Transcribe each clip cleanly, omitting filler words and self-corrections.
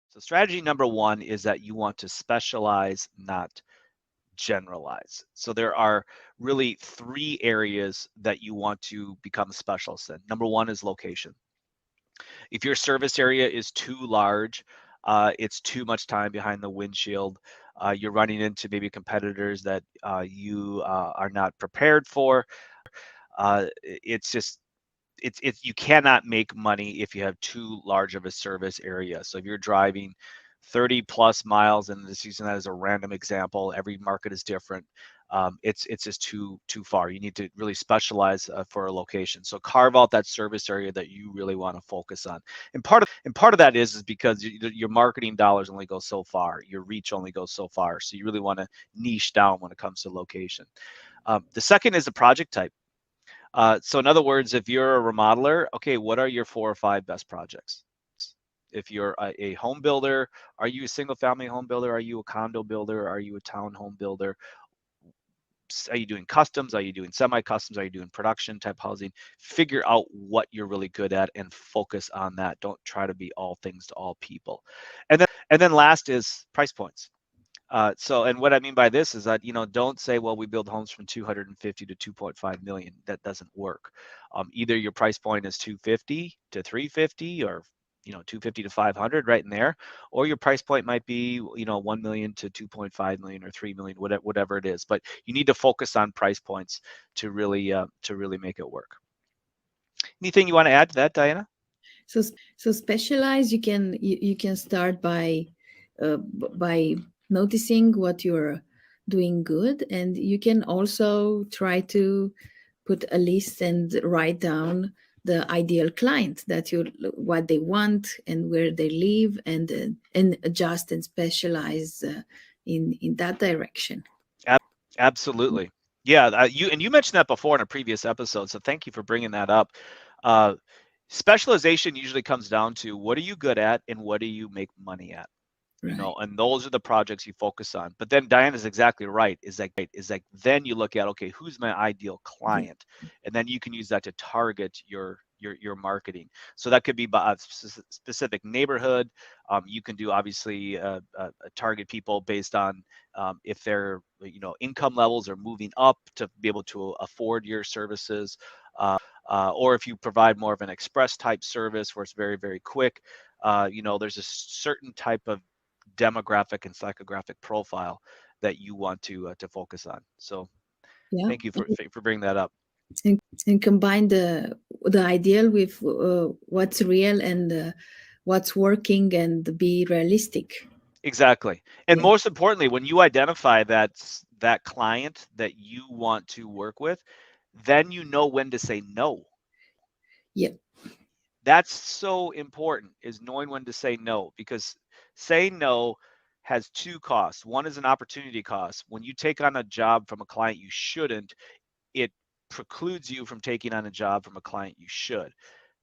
So strategy number one is that you want to specialize, not generalize. So there are really three areas that you want to become a specialist in. Number one is location. If your service area is too large, it's too much time behind the windshield. You're running into maybe competitors that you are not prepared for. It's just it's you cannot make money if you have too large of a service area. So if you're driving 30 plus miles, and this using that as a random example, every market is different. It's just too far. You need to really specialize for a location. So carve out that service area that you really want to focus on. And part of that is because your marketing dollars only go so far. Your reach only goes so far. So you really want to niche down when it comes to location. The second is the project type. So in other words, if you're a remodeler, okay, what are your 4 or 5 best projects? If you're a home builder, are you a single family home builder? Are you a condo builder? Are you a town home builder? Are you doing customs? Are you doing semi-customs? Are you doing production type housing? Figure out what you're really good at and focus on that. Don't try to be all things to all people. And then last is price points. And what I mean by this is that, don't say, well, we build homes from 250 to 2.5 million. That doesn't work. Either your price point is 250 to 350, or 250 to 500, right in there, or your price point might be 1 million to 2.5 million or 3 million, whatever it is. But you need to focus on price points to really make it work. Anything you want to add to that, Diana? So specialize. You can start by noticing what you're doing good, and you can also try to put a list and write down the ideal client that you what they want and where they live, and adjust and specialize in that direction. Absolutely. Yeah, you mentioned that before in a previous episode, so thank you for bringing that up. Uh, Specialization usually comes down to what are you good at and what do you make money at, Right. and those are the projects you focus on. But then Diana's exactly right. Is like then you look at, okay, who's my ideal Yeah. client, and then you can use that to target your marketing. So that could be by a specific neighborhood. You can do obviously target people based on if their income levels are moving up to be able to afford your services, or if you provide more of an express type service where it's very very quick. There's a certain type of demographic and psychographic profile that you want to focus on. So Yeah. thank you for bringing that up. And combine the ideal with what's real, and what's working, and be realistic. Exactly. And Yeah. most importantly, when you identify that client that you want to work with, then you know when to say no. Yeah. That's so important, is knowing when to say no, because saying no has two costs. One is an opportunity cost. When you take on a job from a client you shouldn't, it precludes you from taking on a job from a client you should.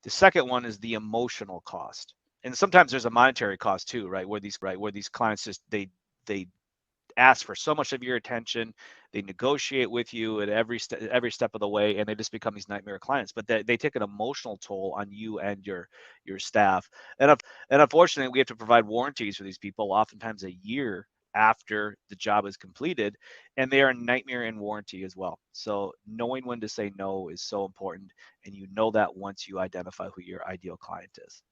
The second one is the emotional cost. And sometimes there's a monetary cost too, right? Where these clients just they ask for so much of your attention, they negotiate with you at every step of the way, and they just become these nightmare clients. But they take an emotional toll on you and your staff. And unfortunately, we have to provide warranties for these people, oftentimes a year after the job is completed, and they are a nightmare in warranty as well. So knowing when to say no is so important, and you know that once you identify who your ideal client is.